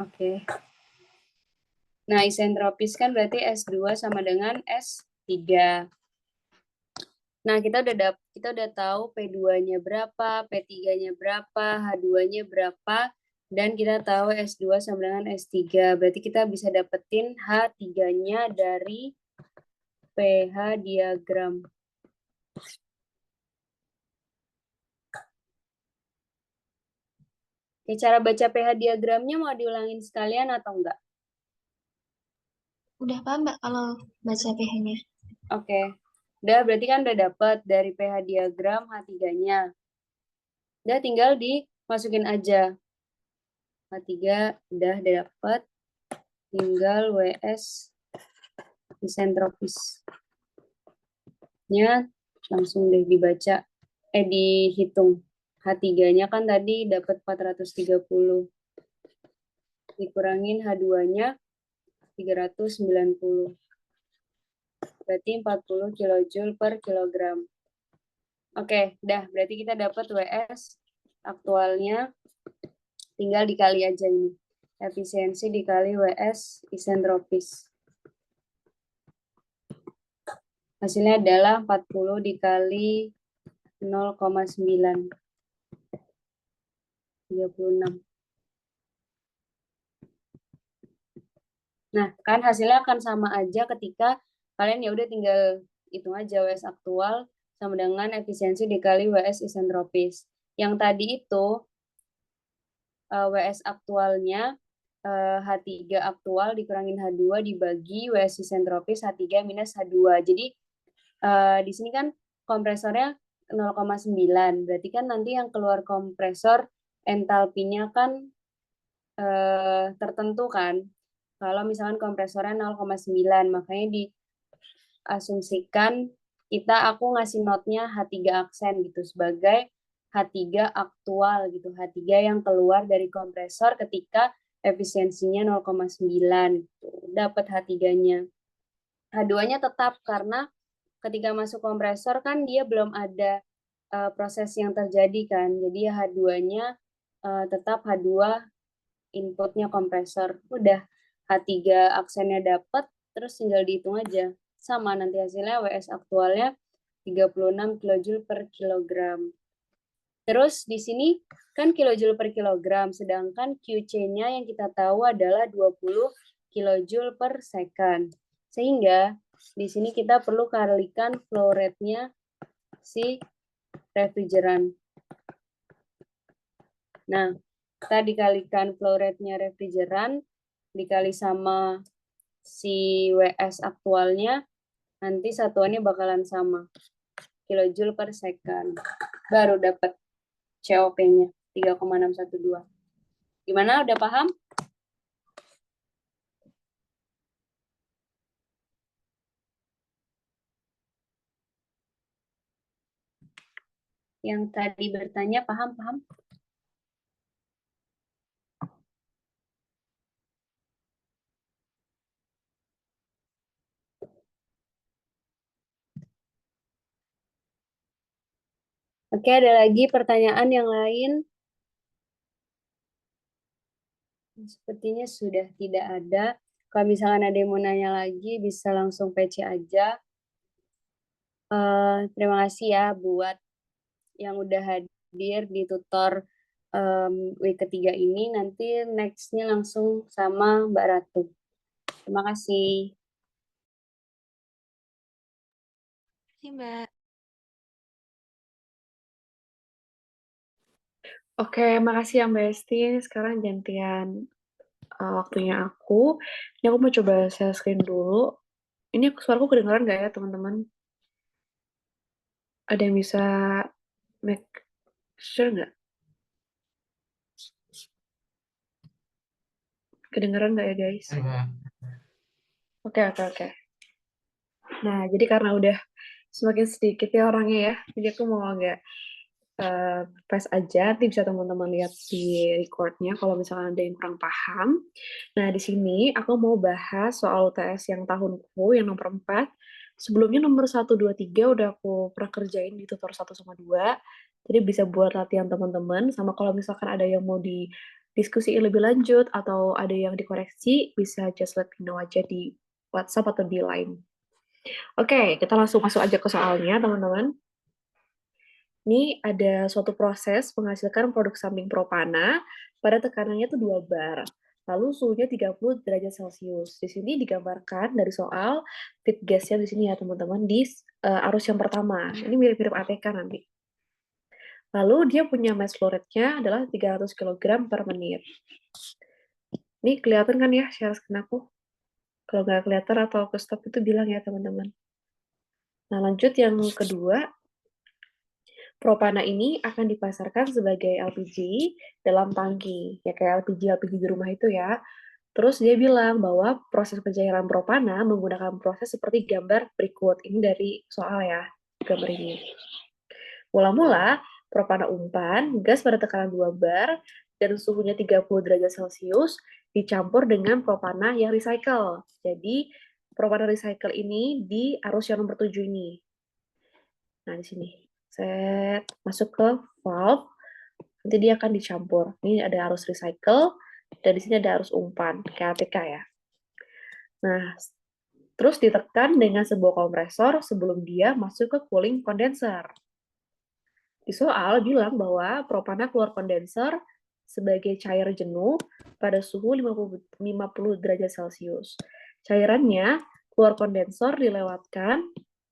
Oke. Nah, isentropis kan berarti S2 sama dengan S3. Nah, kita udah tahu P2-nya berapa, P3-nya berapa, H2-nya berapa, dan kita tahu S2 sama dengan S3. Berarti kita bisa dapetin H3-nya dari pH diagram. Oke, cara baca pH diagramnya mau diulangin sekalian atau enggak? Udah paham Mbak kalau baca pH-nya? Oke. Udah, berarti kan udah dapet dari pH diagram H3-nya. Udah, tinggal dimasukin aja. H3 udah dapet. Tinggal WS isentropisnya langsung deh dibaca. Dihitung. H3-nya kan tadi dapat 430. Dikurangin H2-nya 390. Berarti 40 kJ per kilogram. Oke, dah. Berarti kita dapat WS aktualnya. Tinggal dikali aja ini. Efisiensi dikali WS isentropis. Hasilnya adalah 40 dikali 0,9. 36. Nah, kan hasilnya akan sama aja ketika kalian ya udah tinggal hitung aja WS aktual sama dengan efisiensi dikali WS isentropis. Yang tadi itu WS aktualnya H3 aktual dikurangin H2 dibagi WS isentropis H3 minus H2. Jadi di sini kan kompresornya 0,9. Berarti kan nanti yang keluar kompresor entalpinya kan tertentu kan. Kalau misalkan kompresornya 0,9, makanya diasumsikan aku ngasih notnya H3 aksen gitu sebagai H3 aktual gitu, H3 yang keluar dari kompresor ketika efisiensinya 0,9 gitu. Dapat H3-nya. H2-nya tetap karena ketika masuk kompresor kan dia belum ada proses yang terjadi kan. Jadi H2-nya tetap H2 inputnya kompresor. Udah H3 aksennya dapat, terus tinggal dihitung aja. Sama nanti hasilnya WS aktualnya 36 kJ per kilogram. Terus di sini kan kilojoule per kilogram, sedangkan QC-nya yang kita tahu adalah 20 kilojoule per second. Sehingga di sini kita perlu kalikan flow rate-nya si refrigeran. Nah, kita dikalikan flow rate-nya refrigeran, dikali sama si WS aktualnya, nanti satuannya bakalan sama. Kilojoule per second. Baru dapat COP-nya, 3,612. Gimana, udah paham? Yang tadi bertanya, paham? Oke, ada lagi pertanyaan yang lain? Sepertinya sudah tidak ada. Kalau misalkan ada yang mau nanya lagi, bisa langsung PC aja. Terima kasih ya buat yang udah hadir di tutor week ketiga ini. Nanti next-nya langsung sama Mbak Ratu. Terima kasih. Terima kasih Mbak. Oke, makasih ya Mbak Esti. Sekarang gantian waktunya aku. Ini aku mau coba share screen dulu. Ini suaraku kedengeran nggak ya teman-teman? Ada yang bisa make sure nggak? Kedengeran nggak ya guys? Oke. Nah, jadi karena udah semakin sedikit ya orangnya ya, jadi aku mau agak fast aja, nanti bisa teman-teman lihat di recordnya kalau misalkan ada yang kurang paham. Nah, di sini aku mau bahas soal UTS yang tahunku, yang nomor 4. Sebelumnya nomor 1, 2, 3 udah aku pernah kerjain di tutor 1 sama 2. Jadi bisa buat latihan teman-teman, sama kalau misalkan ada yang mau diskusi lebih lanjut atau ada yang dikoreksi, bisa just let me know aja di WhatsApp atau di Line. Oke, kita langsung masuk aja ke soalnya, teman-teman. Ini ada suatu proses menghasilkan produk samping propana pada tekanannya itu 2 bar. Lalu suhunya 30 derajat Celcius. Di sini digambarkan dari soal feed gasnya di sini ya, teman-teman, di arus yang pertama. Ini mirip-mirip ATK nanti. Lalu dia punya mass flow rate-nya adalah 300 kg per menit. Ini kelihatan kan ya share screen aku? Kalau nggak kelihatan atau ke stop itu bilang ya, teman-teman. Nah, lanjut yang kedua. Propana ini akan dipasarkan sebagai LPG dalam tangki, ya kayak LPG di rumah itu ya. Terus dia bilang bahwa proses pencairan propana menggunakan proses seperti gambar berikut. Ini dari soal ya, gambar ini. Mula-mula, propana umpan, gas pada tekanan 2 bar, dan suhunya 30 derajat Celcius, dicampur dengan propana yang recycle. Jadi, propana recycle ini di arus yang nomor 7 ini. Nah, di sini. Set, masuk ke valve, nanti dia akan dicampur. Ini ada arus recycle, dan di sini ada arus umpan, kayak ATK ya. Nah, terus ditekan dengan sebuah kompresor sebelum dia masuk ke cooling condenser. Di soal bilang bahwa propana keluar kondenser sebagai cair jenuh pada suhu 50 derajat Celcius. Cairannya keluar kondensor dilewatkan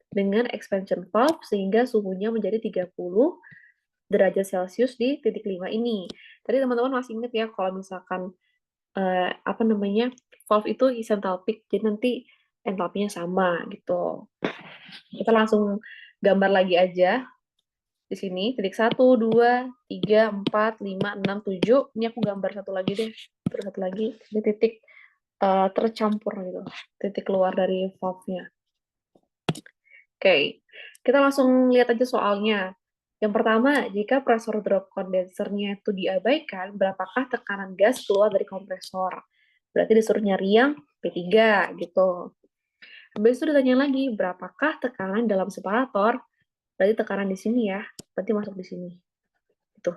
dengan expansion valve sehingga suhunya menjadi 30 derajat Celcius di titik 5 ini. Tadi teman-teman masih ingat ya kalau misalkan valve itu isentalpik, jadi nanti entalpinya sama gitu. Kita langsung gambar lagi aja di sini, titik 1, 2, 3, 4, 5, 6, 7. Ini aku gambar satu lagi deh, terus satu lagi, ini titik tercampur gitu, titik keluar dari valve-nya. Oke, kita langsung lihat aja soalnya. Yang pertama, jika pressure drop kondensernya itu diabaikan, berapakah tekanan gas keluar dari kompresor? Berarti disuruh nyari yang P3 gitu. Habis itu ditanya lagi, berapakah tekanan dalam separator? Berarti tekanan di sini ya, berarti masuk di sini. Itu.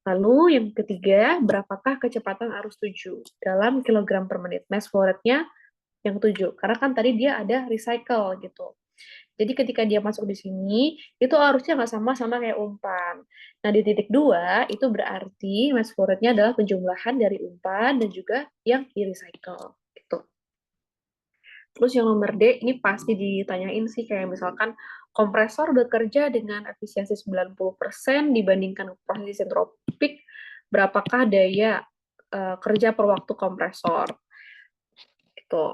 Lalu yang ketiga, berapakah kecepatan arus 7 dalam kilogram per menit? Mass flow rate-nya yang 7. Karena kan tadi dia ada recycle gitu. Jadi ketika dia masuk di sini, itu arusnya nggak sama kayak umpan. Nah, di titik 2, itu berarti mass flow rate-nya adalah penjumlahan dari umpan dan juga yang di-recycle. Gitu. Terus yang nomor D, ini pasti ditanyain sih, kayak misalkan kompresor bekerja dengan efisiensi 90% dibandingkan proses isentropik, berapakah daya kerja per waktu kompresor? Gitu.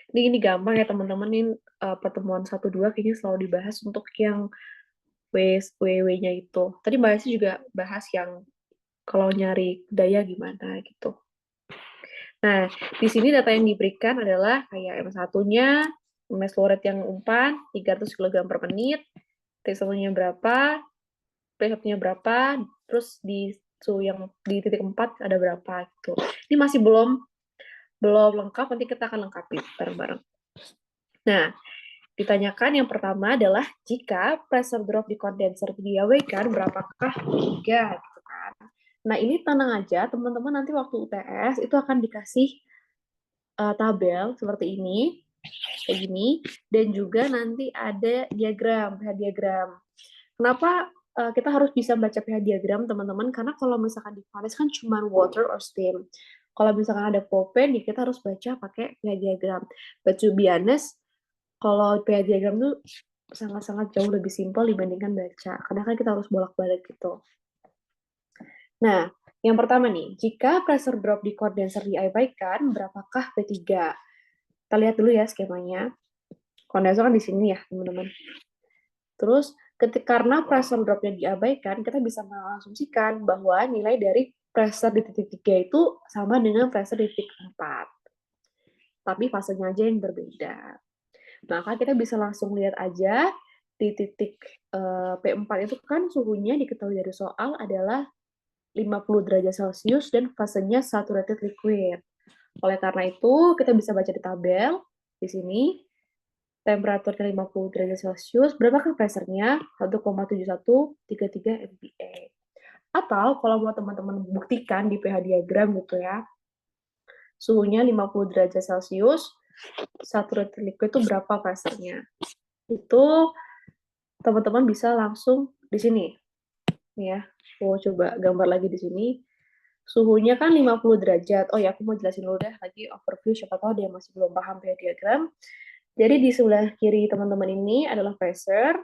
Ini gampang ya teman-teman, ini pertemuan 1-2 kayaknya selalu dibahas untuk yang WW-nya itu. Tadi Mbak Esi juga bahas yang kalau nyari daya gimana gitu. Nah, di sini data yang diberikan adalah kayak M1-nya, mass flow rate yang umpan, 300 kg per menit, T1-nya berapa, P1-nya berapa, terus di suhu yang di titik 4 ada berapa gitu. Ini masih belum lengkap, nanti kita akan lengkapi bareng-bareng. Nah, ditanyakan yang pertama adalah jika pressure drop di kondenser diabaikan, berapakah 3 gitu kan. Nah, ini tenang aja, teman-teman nanti waktu UTS itu akan dikasih tabel seperti ini, kayak gini, dan juga nanti ada diagram, pH diagram. Kenapa kita harus bisa baca pH diagram, teman-teman? Karena kalau misalkan di Faris kan cuma water or steam. Kalau misalkan ada propane, kita harus baca pakai pH diagram. But to be honest, kalau pH diagram tuh sangat-sangat jauh lebih simpel dibandingkan baca. Karena kan kita harus bolak-balik gitu. Nah, yang pertama nih, jika pressure drop di kondenser diabaikan, berapakah P3? Kita lihat dulu ya skemanya. Kondenser kan di sini ya, teman-teman. Terus, karena pressure drop-nya diabaikan, kita bisa mengasumsikan bahwa nilai dari pressure di titik 3 itu sama dengan pressure di titik 4. Tapi fasenya aja yang berbeda. Maka kita bisa langsung lihat aja di titik P4 itu kan suhunya diketahui dari soal adalah 50 derajat Celcius dan fasenya saturated liquid. Oleh karena itu, kita bisa baca di tabel di sini temperaturnya 50 derajat Celcius, berapakah pressure-nya? 1,7133 MPa. Atau kalau mau teman-teman buktikan di pH diagram gitu ya, suhunya 50 derajat Celcius, saturated liquid itu berapa pressure-nya. Itu teman-teman bisa langsung di sini. Nih ya, aku coba gambar lagi di sini. Suhunya kan 50 derajat. Oh ya, aku mau jelasin dulu deh lagi overview, siapa tahu dia masih belum paham pH diagram. Jadi di sebelah kiri teman-teman ini adalah pressure,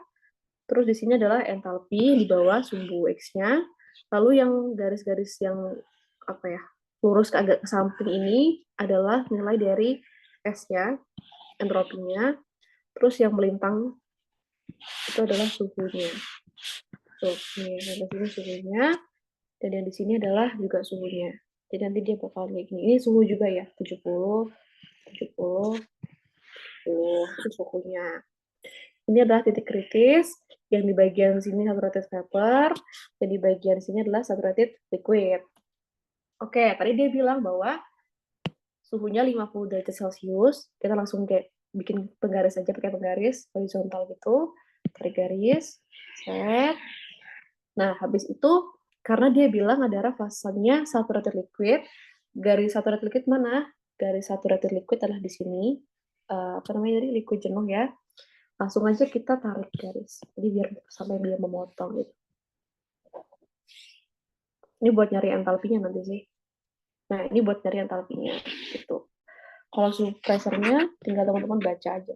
terus di sini adalah entalpi di bawah sumbu X-nya. Lalu yang garis-garis yang apa ya, lurus ke agak ke samping ini adalah nilai dari S-nya, entropinya. Terus yang melintang itu adalah suhunya. Tuh, nih, yang di sini suhunya, dan yang di sini adalah juga suhunya. Jadi nanti dia bakal kayak gini. Ini suhu juga ya, 70, 70, 70, itu suhunya. Ini adalah titik kritis, yang di bagian sini saturated vapor, dan di bagian sini adalah saturated liquid. Oke, tadi dia bilang bahwa suhunya 50 derajat Celcius, kita langsung kayak bikin penggaris aja pakai penggaris horizontal gitu, tarik garis, set. Nah, habis itu karena dia bilang adalah fasenya saturated liquid, garis saturated liquid mana? Garis saturated liquid adalah di sini. Apa namanya tadi? Liquid jenuh ya. Langsung aja kita tarik garis. Jadi biar sampai dia memotong gitu. Ini buat nyari entalpinya nanti sih. Nah, ini buat nyari entalpinya gitu. Kalau suhu pressure-nya tinggal teman-teman baca aja.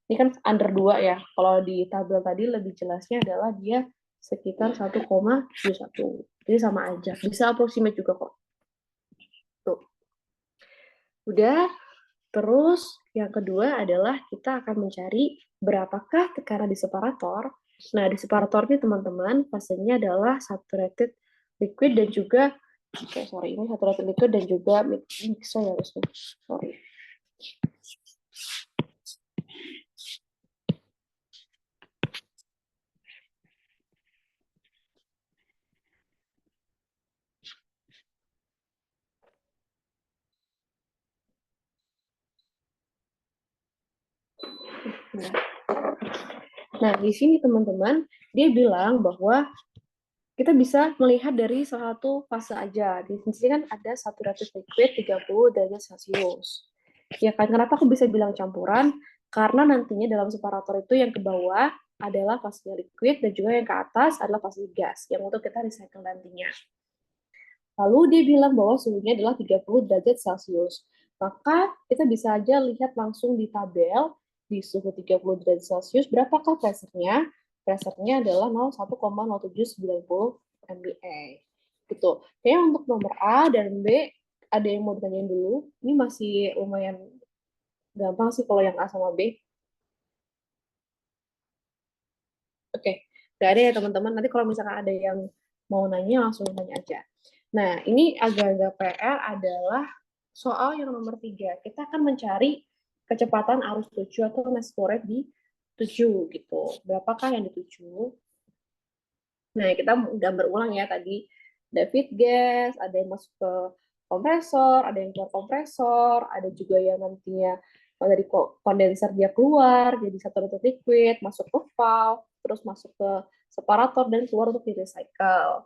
Ini kan under 2 ya. Kalau di tabel tadi lebih jelasnya adalah dia sekitar 1,71. Jadi sama aja. Bisa approximate juga kok. Tuh. Udah. Terus yang kedua adalah kita akan mencari berapakah tekanan di separator. Nah, di separator ini teman-teman fasenya adalah saturated liquid dan juga ini saturated liquid dan juga mixer ya harusnya. Sorry. Nah, di sini teman-teman, dia bilang bahwa kita bisa melihat dari salah satu fase aja. Di sini kan ada saturated liquid 30 derajat Celcius. Ya kan, kenapa aku bisa bilang campuran? Karena nantinya dalam separator itu yang ke bawah adalah fase liquid dan juga yang ke atas adalah fase gas yang untuk kita recycle nantinya. Lalu dia bilang bahwa suhunya adalah 30 derajat Celcius. Maka kita bisa aja lihat langsung di tabel di suhu 30 derajat Celcius berapakah pressure-nya? Pressure-nya adalah 0,1,0790 MPa. Gitu. Kayaknya untuk nomor A dan B ada yang mau ditanyain dulu. Ini masih lumayan gampang sih kalau yang A sama B. Oke, nggak ada ya teman-teman. Nanti kalau misalkan ada yang mau nanya, langsung tanya aja. Nah, ini agak-agak PR adalah soal yang nomor 3. Kita akan mencari kecepatan arus tuju atau mass flow rate di tuju gitu. Berapakah yang dituju? Nah, kita gambar ulang ya tadi. Ada feed gas, ada yang masuk ke kompresor, ada yang keluar kompresor, ada juga yang nantinya dari kondenser dia keluar, jadi saturated liquid, masuk ke valve, terus masuk ke separator, dan keluar untuk di-recycle.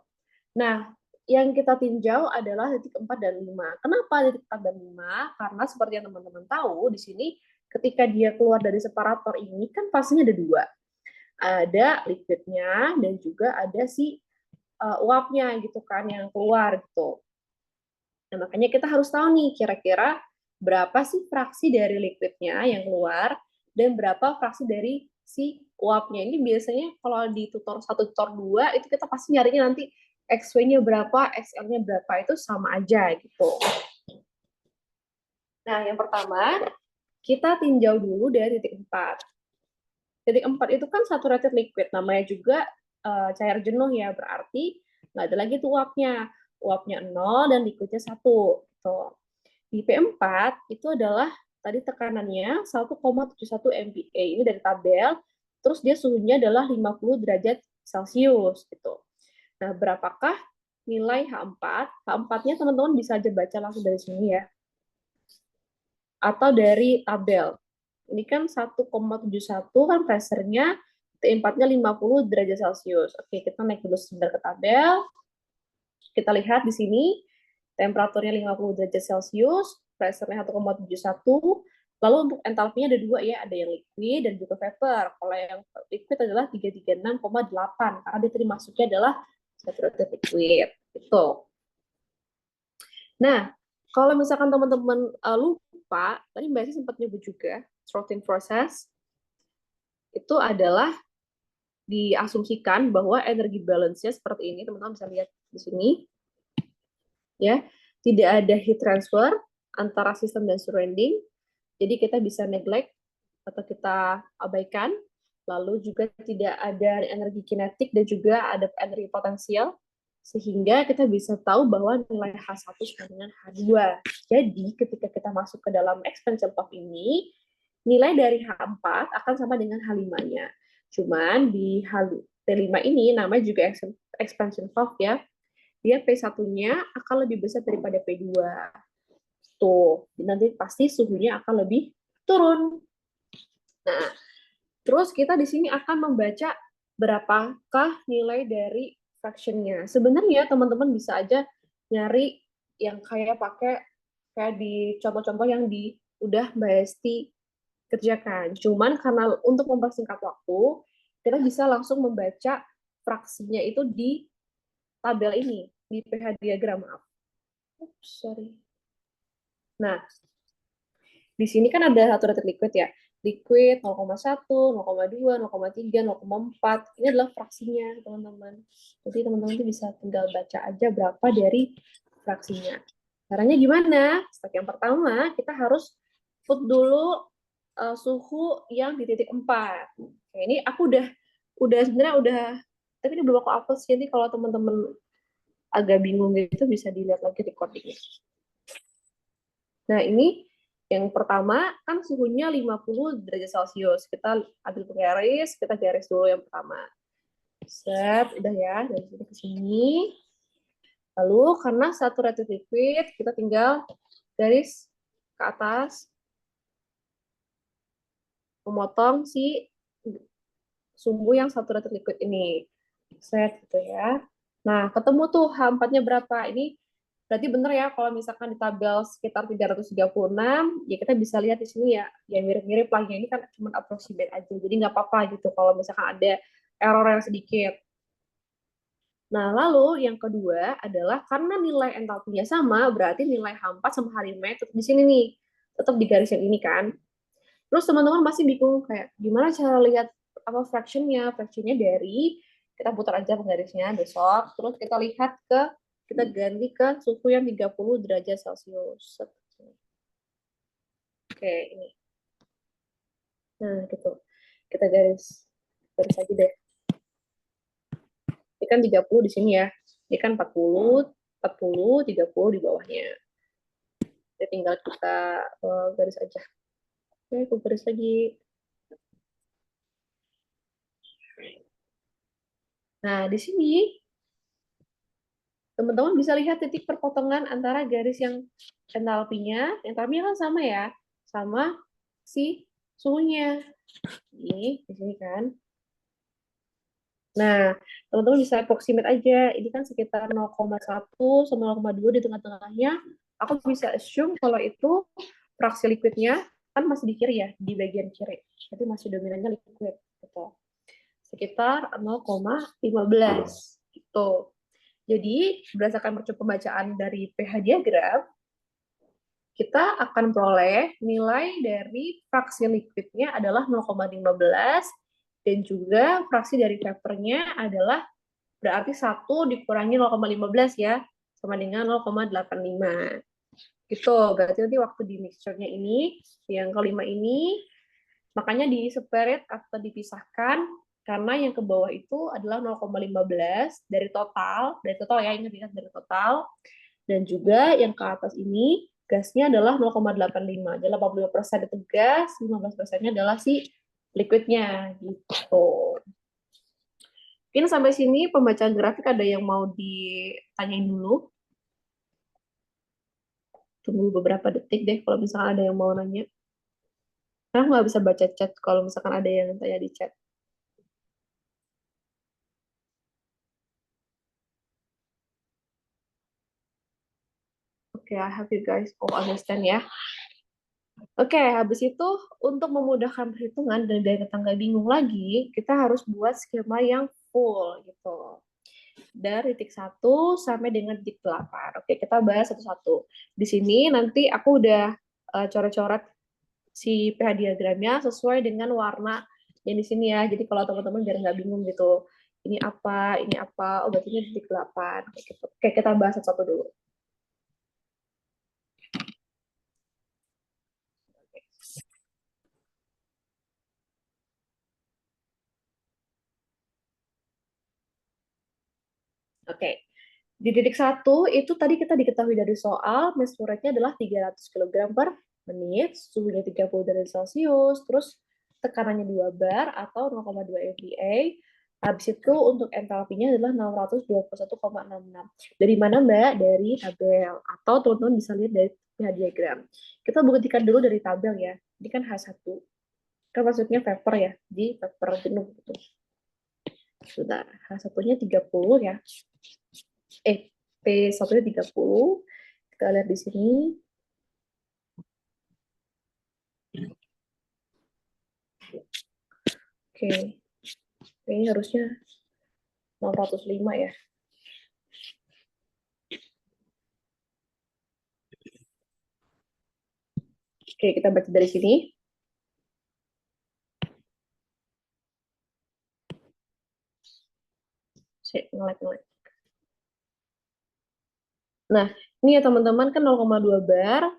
Nah, yang kita tinjau adalah titik 4 dan 5. Kenapa titik 4 dan 5? Karena seperti yang teman-teman tahu, di sini ketika dia keluar dari separator ini, kan fasenya ada 2. Ada liquidnya, dan juga ada si uapnya gitu kan, yang keluar gitu. Nah, makanya kita harus tahu nih, kira-kira berapa sih fraksi dari liquidnya yang keluar, dan berapa fraksi dari si uapnya. Ini biasanya kalau di tutor 1, tutor 2, itu kita pasti nyarinya nanti XW-nya berapa, XL-nya berapa, itu sama aja gitu. Nah, yang pertama, kita tinjau dulu dari titik 4. Titik 4 itu kan saturated liquid, namanya juga cair jenuh ya, berarti nggak ada lagi tuh uapnya. Uapnya 0 dan liquidnya 1. Gitu. Di P4 itu adalah tadi tekanannya 1,71 MPa. Ini dari tabel. Terus dia suhunya adalah 50 derajat Celcius gitu. Nah, berapakah nilai H4? H4-nya teman-teman bisa aja baca langsung dari sini ya. Atau dari tabel. Ini kan 1,71 kan pressure-nya, T4-nya 50 derajat Celcius. Oke, kita naik dulu sebentar ke tabel. Kita lihat di sini, temperaturnya 50 derajat Celcius, pressure-nya 1,71, lalu untuk entalpinya ada dua ya, ada yang liquid dan juga vapor. Kalau yang liquid adalah 336,8, karena dia tadi masuknya adalah saturated liquid. Itu. Nah, kalau misalkan teman-teman lupa, tadi Mbak Esi sempat nyebut juga, throttling process, itu adalah diasumsikan bahwa energi balance-nya seperti ini, teman-teman bisa lihat di sini, ya, tidak ada heat transfer antara sistem dan surrounding, jadi kita bisa neglect atau kita abaikan, lalu juga tidak ada energi kinetik dan juga ada energi potensial, sehingga kita bisa tahu bahwa nilai H1 sama dengan H2. Jadi ketika kita masuk ke dalam expansion valve ini, nilai dari H4 akan sama dengan H5-nya. Cuman di T5 ini namanya juga expansion valve ya, dia P1-nya akan lebih besar daripada P2. Tuh, nanti pasti suhunya akan lebih turun. Nah, terus kita di sini akan membaca berapakah nilai dari fraction-nya. Sebenarnya teman-teman bisa aja nyari yang kayak pakai kayak di contoh-contoh yang udah Mbak Esti kerjakan. Cuman karena untuk mempersingkat waktu, kita bisa langsung membaca fraksinya itu di tabel ini, di pH diagram. Maaf. Oops, sorry. Nah, di sini kan ada saturated liquid ya. Liquid 0,1, 0,2, 0,3, 0,4. Ini adalah fraksinya, teman-teman. Jadi teman-teman itu bisa tinggal baca aja berapa dari fraksinya. Caranya gimana? Step yang pertama, kita harus put dulu suhu yang di titik 4. Nah, ini aku udah sebenarnya udah, tapi ini belum aku upload sih. Nanti kalau teman-teman agak bingung gitu bisa dilihat lagi recordingnya. Nah, ini yang pertama kan suhunya 50 derajat Celcius. Kita ambil penggaris, kita garis dulu yang pertama. Set, udah ya, dari sini ke sini. Lalu karena saturated liquid, kita tinggal garis ke atas, memotong si sumbu yang saturated liquid ini. Set gitu ya. Nah, ketemu tuh H4-nya berapa? Ini berarti bener ya kalau misalkan di tabel sekitar 336, ya kita bisa lihat di sini ya, yang mirip-mirip lah. Ini kan cuma approximate aja, jadi nggak apa-apa gitu kalau misalkan ada error yang sedikit. Nah, lalu yang kedua adalah karena nilai entalpinya sama, berarti nilai H4 sama H5 tetap di sini nih, tetap di garis yang ini kan. Terus teman-teman masih bingung kayak gimana cara lihat apa fractionnya dari kita putar aja penggarisnya besok, terus kita lihat kita ganti ke suhu yang 30 derajat Celcius. Oke, ini. Nah, gitu. Kita garis aja deh. Ini kan 30 di sini ya. Ini kan 40, 40, 30 di bawahnya. Jadi tinggal kita garis aja. Oke, aku garis lagi. Nah, di sini teman-teman bisa lihat titik perpotongan antara garis yang entalpinya kan sama ya, sama si suhunya. Ini di sini kan. Nah, teman-teman bisa approximate aja. Ini kan sekitar 0,1 sama 0,2 di tengah-tengahnya. Aku bisa assume kalau itu fraksi liquidnya kan masih di kiri ya, di bagian kiri. Jadi masih dominannya liquid. Gitu. Sekitar 0,15. Gitu. Jadi, berdasarkan pembacaan dari pH diagram, kita akan peroleh nilai dari fraksi liquidnya adalah 0,15 dan juga fraksi dari vapornya adalah berarti 1 dikurangi 0,15 ya, sama dengan 0,85. Gitu, berarti nanti waktu di mixture-nya ini, yang kelima ini, makanya di separate atau dipisahkan, karena yang ke bawah itu adalah 0,15 dari total ya, ingat dari total, dan juga yang ke atas ini, gasnya adalah 0,85. Jadi 85% itu gas, 15%-nya adalah si liquidnya, gitu. Mungkin sampai sini pembacaan grafik ada yang mau ditanyain dulu. Tunggu beberapa detik deh kalau misalkan ada yang mau nanya. Karena nggak bisa baca chat kalau misalkan ada yang tanya di chat. Oke, I hope you guys all understand ya. Oke, habis itu untuk memudahkan perhitungan dan biar kita nggak bingung lagi, kita harus buat skema yang full gitu. Dari titik 1 sampai dengan titik 8. Oke, kita bahas satu-satu. Di sini nanti aku udah coret-coret si pH diagramnya sesuai dengan warna yang di sini ya. Jadi kalau teman-teman biar nggak bingung gitu. Ini apa, oh berarti ini titik 8. Kayak gitu. Oke, kita bahas satu-satu dulu. Oke, di titik 1 itu tadi kita diketahui dari soal, mass flow rate-nya adalah 300 kg per menit, suhunya 30 derajat Celcius, terus tekanannya 2 bar atau 0,2 MPa. Habis itu untuk entalpinya adalah 621,66. Dari mana Mbak? Dari tabel. Atau teman-teman bisa lihat dari pH diagram. Kita buktikan dulu dari tabel ya. Ini kan H1. Kan maksudnya vapor ya. Di vapor jenuh gitu. Sudah, H1-nya 30 ya. P1-nya 30. Kita lihat di sini. Oke. Ini harusnya 605 ya. Oke, kita baca dari sini. Ngelek-ngelek. Nah, ini ya teman-teman kan 0,2 bar,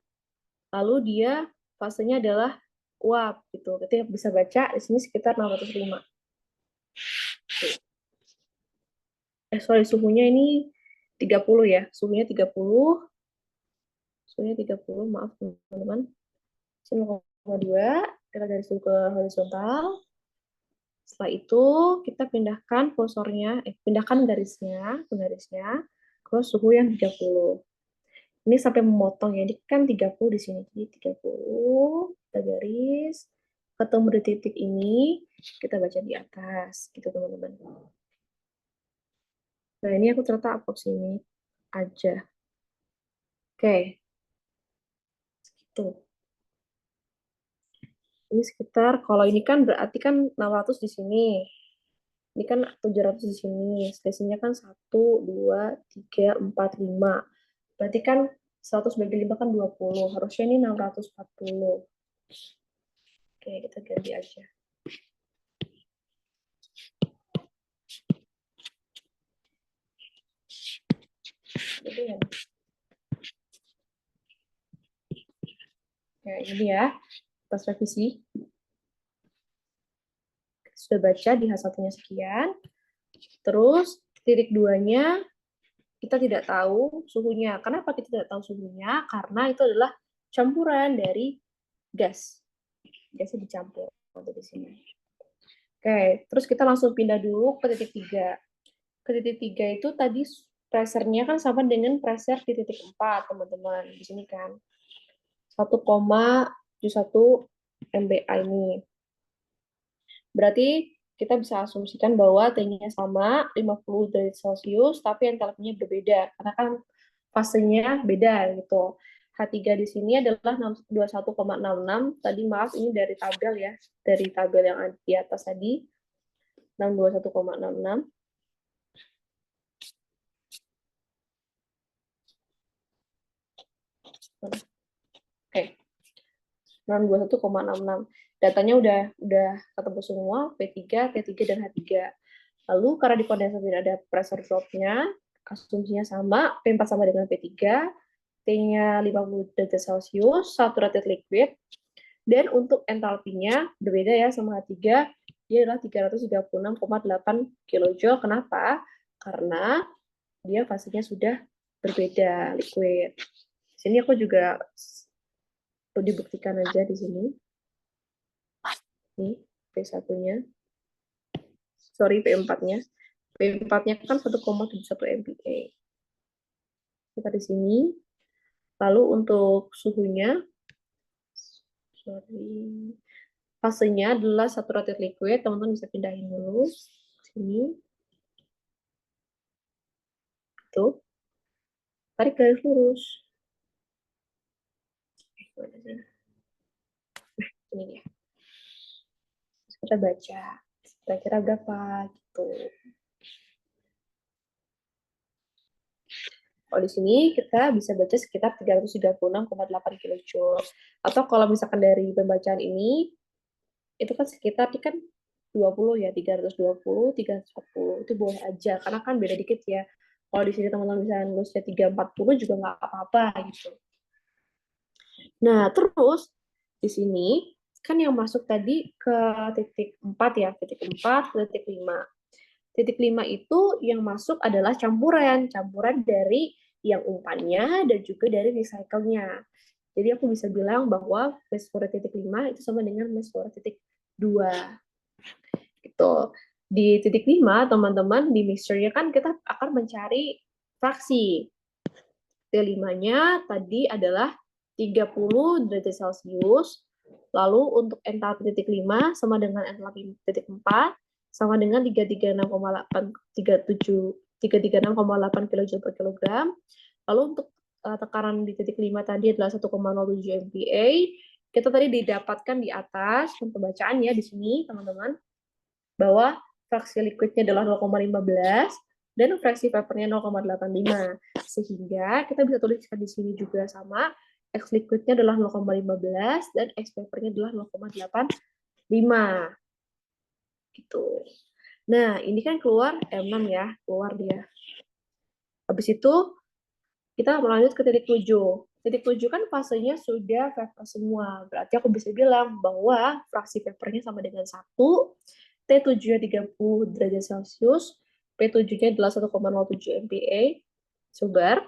lalu dia fasenya adalah uap gitu. Kita bisa baca di sini sekitar 605. Suhunya ini 30 ya. Suhunya 30. Suhunya 30, maaf teman-teman. 0,2, kita garis dulu ke horizontal. Setelah itu kita pindahkan kursornya, pindahkan garisnya ke suhu yang 30. Ini sampai memotong ya, ini kan 30 di sini. Jadi 30, kita garis, ketemu di titik ini, kita baca di atas, gitu teman-teman. Nah ini aku ternyata approx ini aja. Oke, gitu. Ini sekitar, kalau ini kan berarti kan 600 di sini. Ini kan 700 di sini. Selisihnya kan 1, 2, 3, 4, 5. Berarti kan 100 bagi 5 kan 20. Harusnya ini 640. Oke, kita ganti aja. Gitu ya. Oke, ini ya. Atas revisi. Sudah baca di H1-nya sekian. Terus titik 2-nya kita tidak tahu suhunya. Kenapa kita tidak tahu suhunya? Karena itu adalah campuran dari gas. Gasnya dicampur di sini. Oke, terus kita langsung pindah dulu ke titik 3. Ke titik 3 itu tadi pressure-nya kan sama dengan pressure di titik 4, teman-teman. Di sini kan. 1,71 MBA ini. Berarti kita bisa asumsikan bahwa T-nya sama, 50 derajat Celcius, tapi entalpinya berbeda. Karena kan fasenya beda gitu. H3 di sini adalah 21,66. Tadi maaf, ini dari tabel ya. Dari tabel yang ada di atas tadi. 621,66. Oke. 621,66. Datanya udah ketemu semua, P3, T3, dan H3. Lalu karena di kondensat tidak ada pressure drop-nya, asumsinya sama, P4 sama dengan P3, T-nya 50 derajat Celcius, saturated liquid, dan untuk entalpinya berbeda ya sama H3, dia adalah 336,8 kJ. Kenapa? Karena dia fasenya sudah berbeda, liquid. Di sini aku juga dibuktikan aja di sini. Nih, P1-nya. Sorry, P4-nya. P4-nya kan 1,71 MPa. Kita di sini. Lalu untuk suhunya, fasenya adalah saturated liquid. Teman-teman bisa pindahin dulu. Sini. Tuh. Tarik garis lurus. Mana sih? Ini ya. Terus kita baca. Kira-kira berapa gitu. Kalau di sini kita bisa baca sekitar 336,8 kilojoule. Atau kalau misalkan dari pembacaan ini, itu kan sekitar kan 20 ya, 320, 340. Itu boleh aja, karena kan beda dikit ya. Kalau di sini teman-teman bisa nulisnya 340 juga nggak apa-apa gitu. Nah, terus di sini kan yang masuk tadi ke titik 4 ya, titik 4 ke titik 5. Titik 5 itu yang masuk adalah campuran dari yang umpannya dan juga dari recycle-nya. Jadi aku bisa bilang bahwa mass flow rate titik 5 itu sama dengan mass flow rate titik 2. Gitu. Di titik 5, teman-teman, di mixture-nya kan kita akan mencari fraksi. T5-nya tadi adalah 30 derajat Celcius. Lalu untuk entalpi titik 5 sama dengan entalpi titik 4 sama dengan 336,8 kJ per kilogram. Lalu untuk tekanan di titik 5 tadi adalah 1,07 MPa. Kita tadi didapatkan di atas pembacaannya di sini, teman-teman, bahwa fraksi liquidnya adalah 0,15 dan fraksi vapornya 0,85. Sehingga kita bisa tuliskan di sini juga sama, X liquidnya adalah 0,15 dan X vapornya adalah 0,85. Gitu. Nah, ini kan keluar M6 ya, keluar dia. Habis itu, kita melanjut ke titik 7. Titik 7 kan fasenya sudah vapor semua. Berarti aku bisa bilang bahwa fraksi vapornya sama dengan 1, T7-nya 30 derajat Celcius, P7-nya adalah 1,07 MPa, sugar.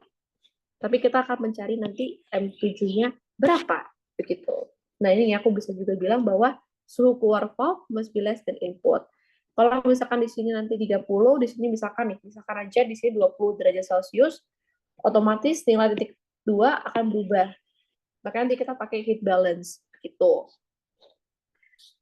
Tapi kita akan mencari nanti M7-nya berapa, begitu. Nah, ini aku bisa juga bilang bahwa suhu keluar valve must be less than input. Kalau misalkan di sini nanti 30, di sini misalkan aja di sini 20 derajat Celcius, otomatis nilai titik 2 akan berubah. Maka nanti kita pakai heat balance, gitu.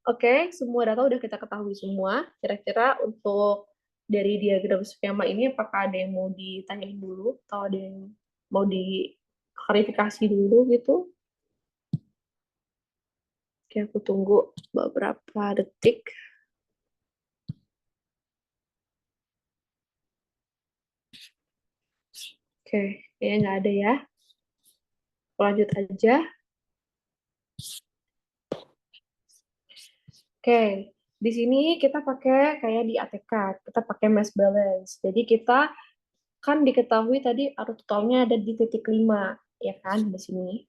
Oke, semua data udah kita ketahui semua. Kira-kira untuk dari diagram skema ini, apakah ada yang mau ditanyain dulu, atau ada yang mau diklarifikasi dulu gitu? Oke, aku tunggu beberapa detik. Oke, kayaknya nggak ada ya. Lanjut aja. Oke, di sini kita pakai kayak di ATK, kita pakai mass balance. Jadi kita kan diketahui tadi arus totalnya ada di titik 5, ya kan, di sini.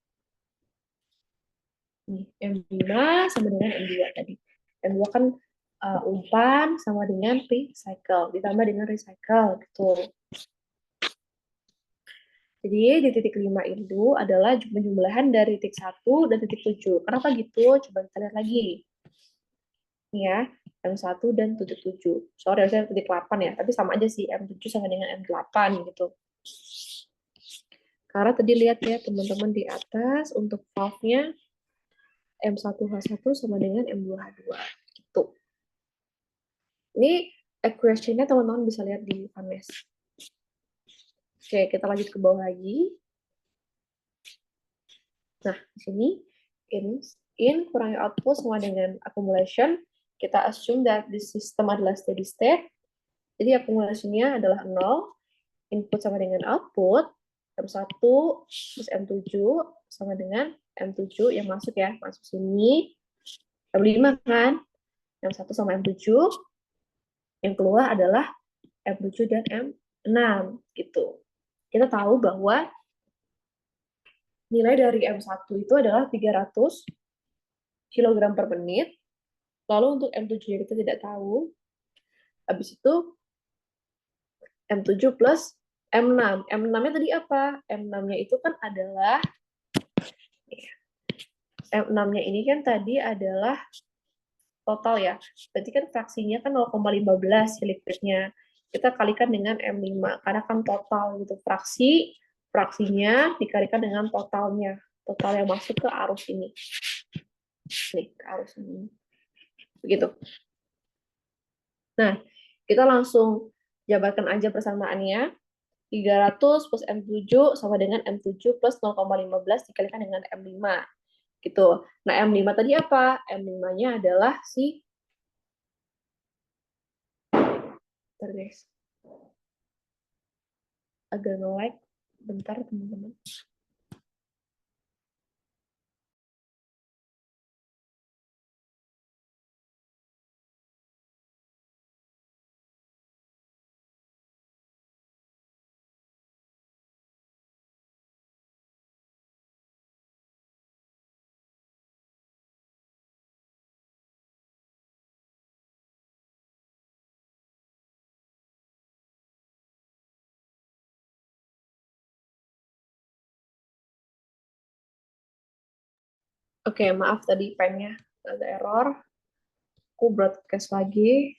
Nih, M5 sama dengan M2 tadi. M2 kan umpan sama dengan recycle, ditambah dengan recycle, gitu. Jadi di titik 5 itu adalah jumlahan dari titik 1 dan titik 7. Kenapa gitu? Coba kita lihat lagi. Nih ya, M1 dan titik 7. Sorry, harusnya titik 8 ya, tapi sama aja sih, M7 sama dengan M8 gitu. Karena tadi lihat ya teman-teman di atas, untuk valve-nya M1H1 sama dengan M2H2. Gitu. Ini equation-nya teman-teman bisa lihat di Vanes. Oke, kita lanjut ke bawah lagi. Nah, di sini in kurangi output sama dengan accumulation. Kita assume that this system adalah steady state. Jadi akumulasinya adalah 0. Input sama dengan output. M1 plus M7 sama dengan M7 yang masuk ya. Masuk sini. M5 kan. M1 sama M7. Yang keluar adalah M7 dan M6. Gitu. Kita tahu bahwa nilai dari M1 itu adalah 300 kg per menit. Lalu untuk M7 kita tidak tahu. Habis itu M7 plus M6. M6-nya tadi apa? M6-nya itu kan adalah M6-nya ini kan tadi adalah total ya. Berarti kan fraksinya kan 0,15 liquidnya. Kita kalikan dengan M5 karena kan total gitu. Fraksinya dikalikan dengan totalnya. Total yang masuk ke arus ini. Nih, ke arus ini. Begitu. Nah, kita langsung jabarkan aja persamaannya. 300 plus M7 sama dengan M7 plus 0,15 dikalikan dengan M5. Gitu. Nah, M5 tadi apa? M5-nya adalah si bentar guys. Agak nge-lag. Bentar, teman-teman. Oke, maaf tadi pennya ada error. Aku broadcast lagi.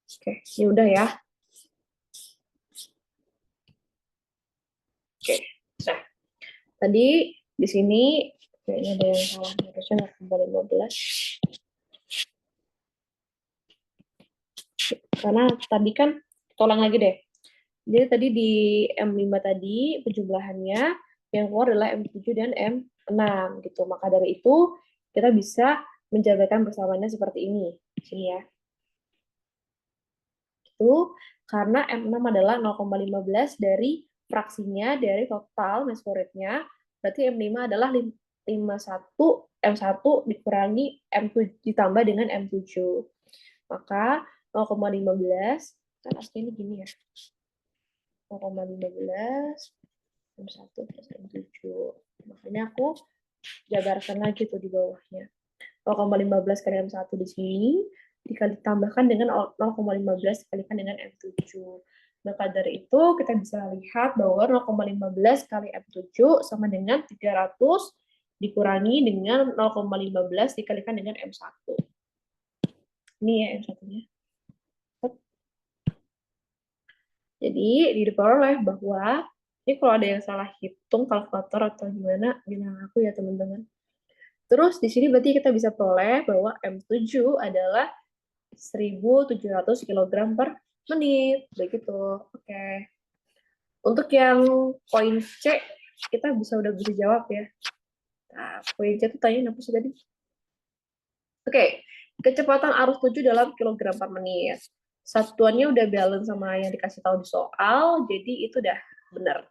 Oke, ini udah ya. Oke, nah tadi di sini kayaknya ada yang salah, harusnya 0,15. Karena tadi kan, tolong lagi deh. Jadi tadi di M5 tadi penjumlahannya yang keluar adalah M7 dan M6 gitu. Maka dari itu kita bisa menjabarkan bersamanya seperti ini. Sini ya. Itu karena M6 adalah 0,15 dari fraksinya dari total mass flow-rate-nya. Berarti M5 adalah 51 M1 dikurangi M7 ditambah dengan M7. Maka 0,15 kan aslinya gini ya. 0,15 M1 plus M7. Makanya aku jabarkan lagi tuh di bawahnya. 0,15 kali M1 di sini ditambahkan dengan 0,15 dikalikan dengan M7. Maka dari itu kita bisa lihat bahwa 0,15 kali M7 sama dengan 300 dikurangi dengan 0,15 dikalikan dengan M1. Ini ya M1-nya. Jadi diperoleh bahwa ini kalau ada yang salah hitung kalkulator atau gimana, bilang aku ya teman-teman. Terus di sini berarti kita bisa peroleh bahwa M7 adalah 1.700 kg per menit. Begitu. Oke. Untuk yang poin C, kita udah bisa jawab ya. Nah, poin C itu tanya apa sih tadi? Oke. Kecepatan arus tuju dalam kilogram per menit. Satuannya udah balance sama yang dikasih tahu di soal, jadi itu udah benar.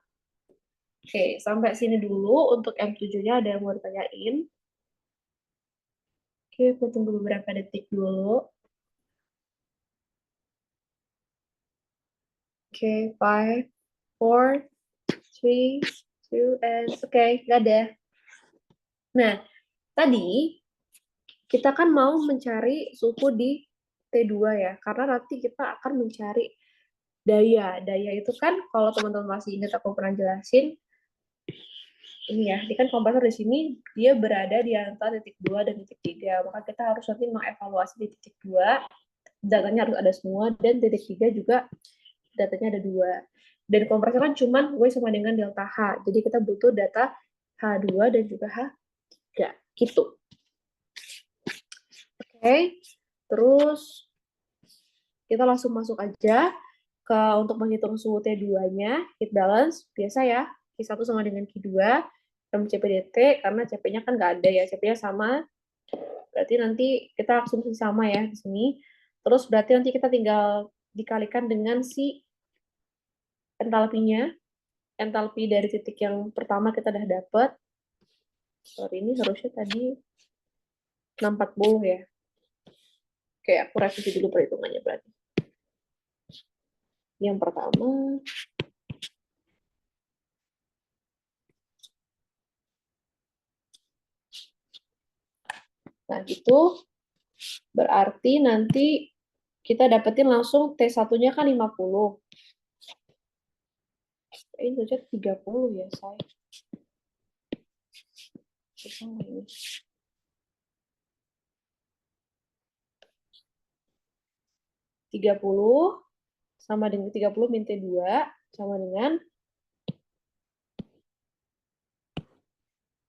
Oke, sampai sini dulu untuk M7-nya ada yang mau ditanyain. Oke, aku tunggu beberapa detik dulu. Oke, 5, 4, 3, 2, and oke, nggak ada. Nah, tadi kita kan mau mencari suhu di T2 ya, karena nanti kita akan mencari daya. Daya itu kan, kalau teman-teman masih ingat aku pernah jelasin, ini ya, ini kan kompresor di sini dia berada di antara titik 2 dan titik 3. Maka kita harus nanti mengevaluasi di titik 2, datanya harus ada semua, dan titik 3 juga datanya ada 2. Dan kompresor kan cuman Y sama dengan delta H. Jadi kita butuh data H2 dan juga H3. Gitu. Oke. Terus kita langsung masuk aja ke untuk menghitung suhu T2-nya, heat balance. Biasa ya, Q1 sama dengan Q2. MCPDT, karena CP-nya kan nggak ada ya, CP-nya sama, berarti nanti kita langsung sama ya di sini. Terus berarti nanti kita tinggal dikalikan dengan si entalpinya, entalpi dari titik yang pertama kita udah dapet. Sorry, ini harusnya tadi 640 ya. Oke, aku revisi dulu perhitungannya berarti. Yang pertama, nah, itu berarti nanti kita dapetin langsung T1-nya kan 50. Ini saja 30 ya, saya. Sama ini. 30 sama dengan 30 min T2 sama dengan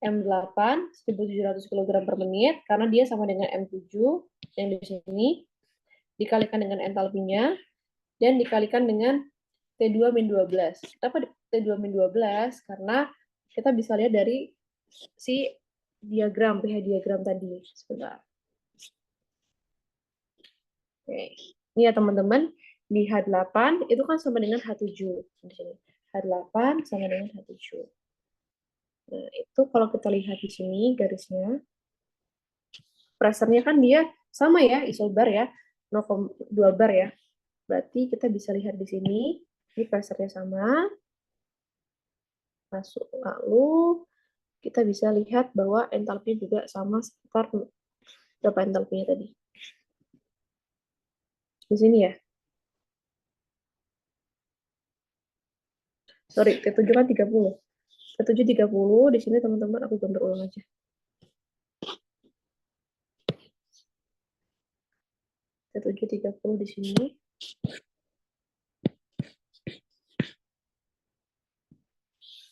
M8 1.700 kg per menit karena dia sama dengan M7 yang di sini dikalikan dengan entalpinya dan dikalikan dengan T2 min 12. Kenapa T2 min 12? Karena kita bisa lihat dari si diagram, pH diagram tadi. Sebentar. Oke. Ini ya teman-teman, di H8 itu kan sama dengan H7. Di sini. H8 sama dengan H7. Nah, itu kalau kita lihat di sini garisnya, pressure-nya kan dia sama ya, isobar ya, 0,2 bar ya. Berarti kita bisa lihat di sini, ini pressure-nya sama, masuk. Lalu kita bisa lihat bahwa entalpi juga sama sekitar berapa entalpinya tadi. Di sini ya. Sorry, T7 kan 30. T7 30, di sini teman-teman aku gambar ulang aja. T7 30 di sini.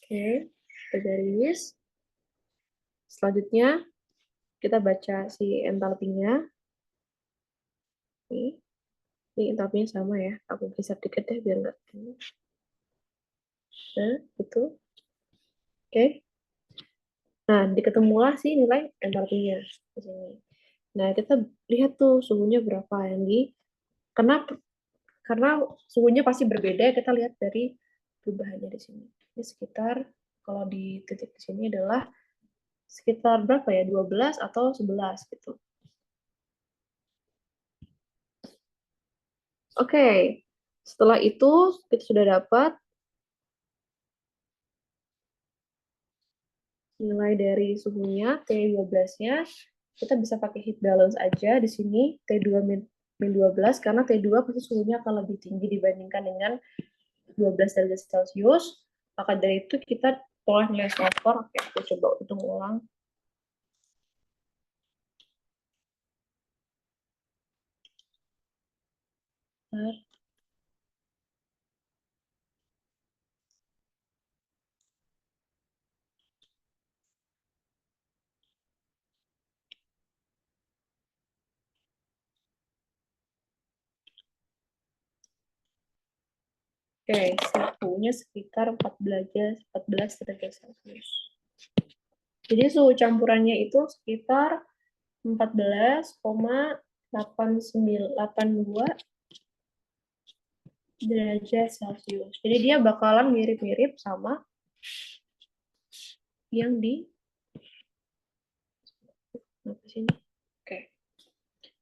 Oke, kita garis. Selanjutnya kita baca si entalpinya. Ini entalpinya sama ya. Aku geser dikit deh biar nggak. Nah, itu. Oke. Nah, diketemulah sih nilai entalpinya di sini. Nah, kita lihat tuh suhunya berapa yang di karena suhunya pasti berbeda, kita lihat dari perubahannya di sini. Ini sekitar kalau di titik di sini adalah sekitar berapa ya? 12 atau 11 gitu. Oke. Setelah itu kita sudah dapat nilai dari suhunya, T12-nya, kita bisa pakai heat balance aja di sini, T2 min 12, karena T2 pasti suhunya akan lebih tinggi dibandingkan dengan 12 derajat Celcius. Maka dari itu kita tolak nilai sulfur. Oke, aku coba hitung ulang. Oke, suhunya sekitar 14 derajat Celcius. Jadi suhu campurannya itu sekitar 14,82 derajat Celcius. Jadi dia bakalan mirip-mirip sama yang di sini. Oke.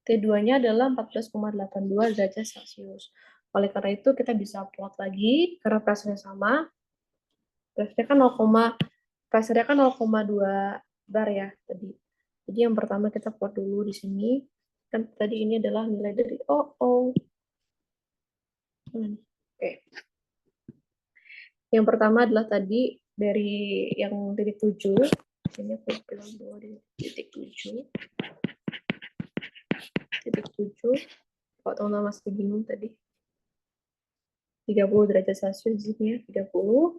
T2-nya adalah 14,82 derajat Celcius. Oleh karena itu kita bisa plot lagi karena pressure-nya sama. Pressure-nya kan 0,2 bar ya tadi. Jadi yang pertama kita plot dulu di sini. Kan tadi ini adalah nilai dari Oke. Yang pertama adalah tadi dari yang titik 7. Ini aku bilang bahwa di titik 7. Titik 7. Kalau teman-teman masih bingung tadi. 30 derajat Celcius di sini ya, 30.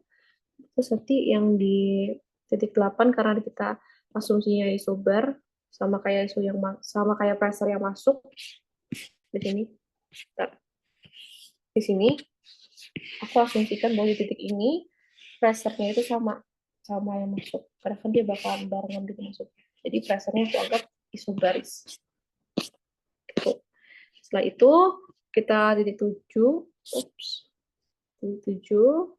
Terus nanti yang di titik 8 karena kita asumsinya isobar sama kayak pressure yang masuk di sini. Di sini aku asumsikan bahwa di titik ini pressure-nya itu sama yang masuk. Karena kan dia bakalan barengan gitu masuk. Jadi pressure-nya aku anggap isobaris. Gitu. Setelah itu kita titik 7, titik 7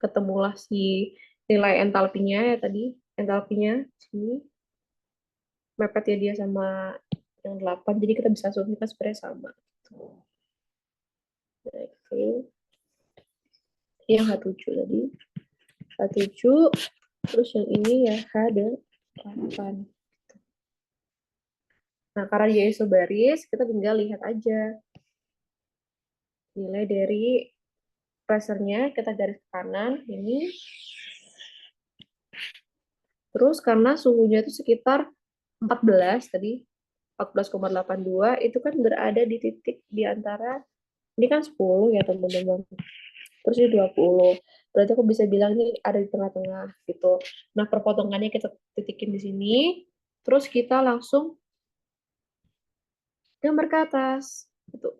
ketemulah si nilai entalpinya ya tadi, entalpinya sini mepet ya dia sama yang 8, jadi kita bisa asumsikan sebenarnya sama. Nah, itu yang H7 tadi. H7, terus yang ini ya H8. Nah, karena dia isobaris, kita tinggal lihat aja nilai dari pressure-nya, kita garis ke kanan, ini. Terus karena suhunya itu sekitar 14 tadi, 14,82, itu kan berada di titik di antara, ini kan 10 ya teman-teman. Terus ini 20. Berarti aku bisa bilang ini ada di tengah-tengah gitu. Nah, perpotongannya kita titikin di sini. Terus kita langsung gambar ke atas. Gitu.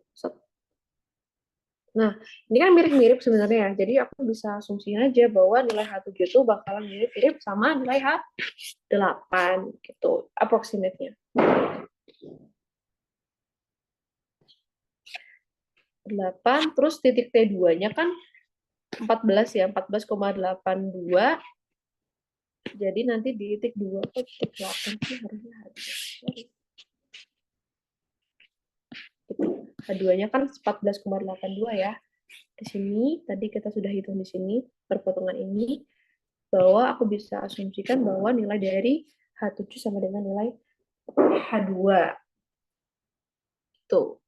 Nah, ini kan mirip-mirip sebenarnya ya. Jadi aku bisa asumsiin aja bahwa nilai H7 itu bakalan mirip-mirip sama nilai H8 gitu, approximate-nya. 8, terus titik T2-nya kan 14 ya, 14,82. Jadi nanti di titik 2, titik 8 sih harusnya H2. H2-nya kan 14,82 ya. Di sini, tadi kita sudah hitung di sini, perpotongan ini, bahwa aku bisa asumsikan bahwa nilai dari H7 sama dengan nilai H2. Tuh.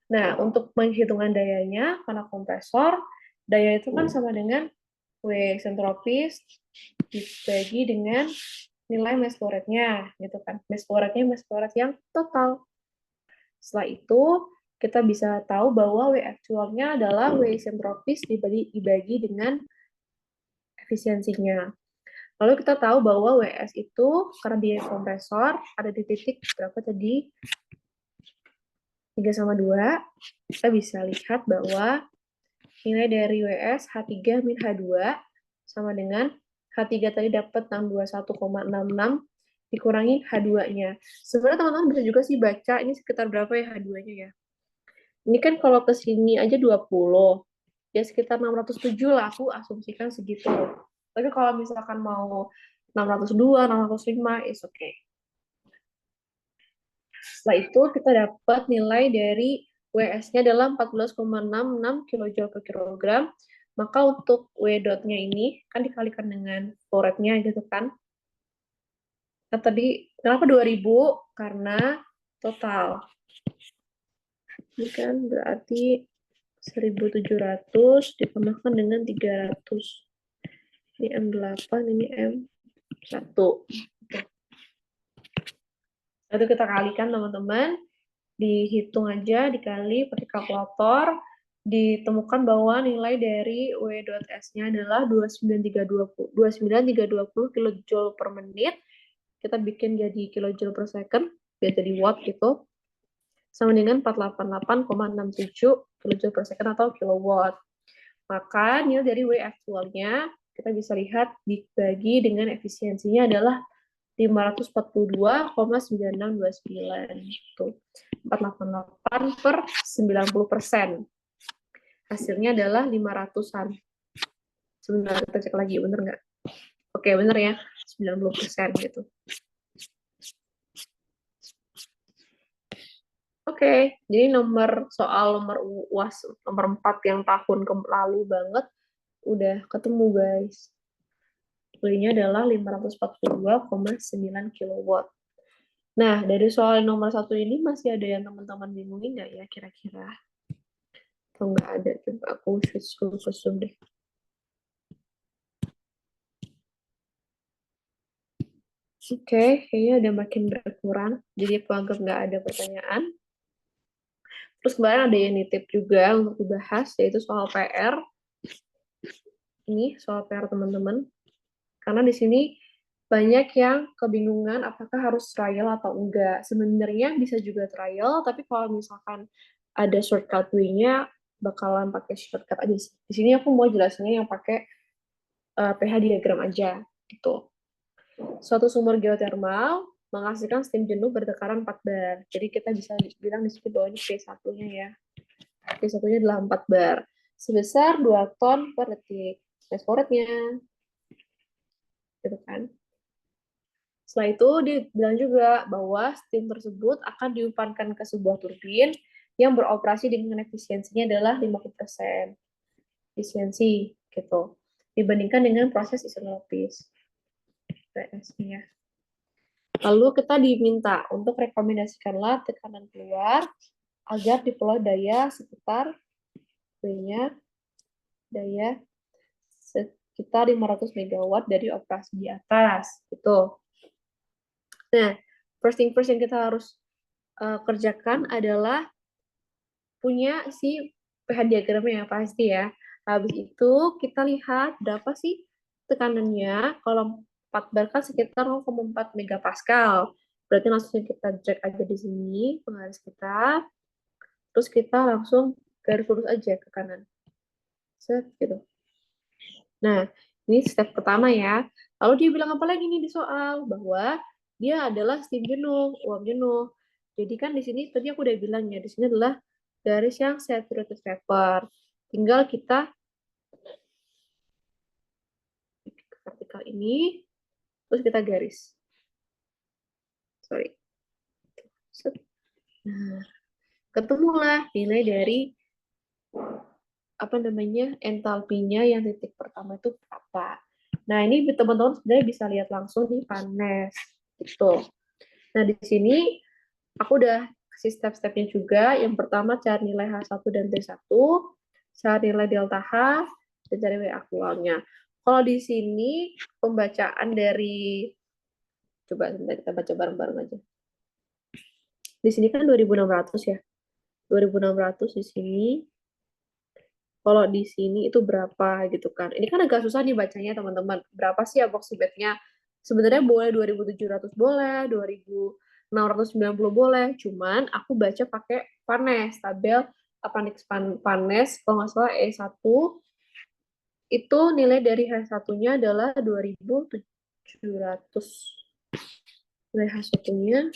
Nah, untuk penghitungan dayanya, karena kompresor, daya itu kan sama dengan W eksentropis dibagi dengan nilai mass flow rate-nya, gitu kan. Mass flow rate-nya mass flow rate yang total. Setelah itu, kita bisa tahu bahwa W actual-nya adalah W eksentropis dibagi dengan efisiensinya. Lalu kita tahu bahwa WS itu, karena dia kompresor, ada di titik berapa tadi? 3 sama 2. Kita bisa lihat bahwa nilai dari WS H3 min H2 sama dengan H3 tadi dapat 621,66 dikurangi H2-nya. Sebenarnya teman-teman bisa juga sih baca ini sekitar berapa ya H2-nya ya. Ini kan kalau ke sini aja 20. Ya sekitar 607 lah aku asumsikan segitu. Tapi kalau misalkan mau 602, 605, is okay. Setelah itu kita dapat nilai dari WS-nya adalah 14,66 kJ per kilogram. Maka untuk W dot-nya ini kan dikalikan dengan flow rate-nya gitu kan. Nah, tadi kenapa 2000? Karena total. Ini kan berarti 1700 ditambahkan dengan 300. Ini M8, ini M1. Lalu kita kalikan teman-teman. Dihitung aja, dikali pakai kalkulator, ditemukan bahwa nilai dari W.S-nya adalah 29320 kJ per menit. Kita bikin jadi kilojoule per second, biar jadi watt gitu. Sama dengan 488,67 kJ per second atau kilowatt. Maka nilai dari W actualnya kita bisa lihat dibagi dengan efisiensinya adalah 542,9629 itu 488 per 90%. Hasilnya adalah 500-an. Sebentar kita cek lagi, bener nggak? Oke, bener ya, 90% gitu. Oke, jadi soal nomor UAS nomor 4 yang tahun lalu banget udah ketemu guys. W-nya adalah 542,9 kW. Nah, dari soal nomor 1 ini masih ada yang teman-teman bingungin nggak ya kira-kira? Atau nggak ada? Coba aku zoom deh. Oke, kayaknya udah makin berkurang. Jadi aku anggap nggak ada pertanyaan. Terus kemarin ada yang nitip juga untuk dibahas, yaitu soal PR. Ini soal PR teman-teman. Karena di sini banyak yang kebingungan apakah harus trial atau enggak. Sebenarnya bisa juga trial, tapi kalau misalkan ada shortcut way-nya, bakalan pakai shortcut aja sih. Di sini aku mau jelasinnya yang pakai pH diagram aja gitu. Suatu sumur geotermal menghasilkan steam jenuh bertekaran 4 bar. Jadi kita bisa bilang di sini bahwa ini P1-nya ya. P1-nya adalah 4 bar. Sebesar 2 ton per detik. Mass flow rate-nya. Gitu kan. Setelah itu dibilang juga bahwa steam tersebut akan diumpankan ke sebuah turbin yang beroperasi dengan efisiensinya adalah 50% efisiensi gitu. Dibandingkan dengan proses isoterapis. PS-nya. Lalu kita diminta untuk rekomendasikanlah tekanan keluar agar diperoleh daya sekitar W-nya daya sekitar 500 MW dari operasi di atas gitu. Nah, first thing yang kita harus kerjakan adalah punya si pH diagramnya yang pasti ya. Habis itu kita lihat berapa sih tekanannya. Kalau 4 bar kan sekitar 0,4 megapascal. Berarti langsung kita drag aja di sini penggaris kita. Terus kita langsung garis lurus aja ke kanan. Set, gitu. Nah, ini step pertama ya. Lalu dia bilang apa lagi nih di soal? Bahwa dia adalah steam jenuh, uap jenuh. Jadi kan di sini tadi aku udah bilang ya, di sini adalah garis yang saturated vapor. Tinggal kita vertikal ini, terus kita garis. Sorry. Set. Nah, ketemulah nilai dari apa namanya entalpinya yang titik pertama itu apa. Nah, ini teman-teman sebenarnya bisa lihat langsung di panes. Gitu. Nah, di sini aku udah kasih step-stepnya juga. Yang pertama cari nilai H1 dan T1, cari nilai delta H, dan cari W aktualnya. Kalau di sini pembacaan dari, coba kita baca bareng-bareng aja. Di sini kan 2600 ya. 2600 di sini. Kalau di sini itu berapa gitu kan. Ini kan agak susah nih bacanya teman-teman. Berapa sih approximate-nya? Sebenarnya boleh 2700 boleh, 2690 boleh. Cuman aku baca pakai panes, tabel appendix panes. Kalau nggak salah E1 itu nilai dari H1-nya adalah 2700. Nilai H1-nya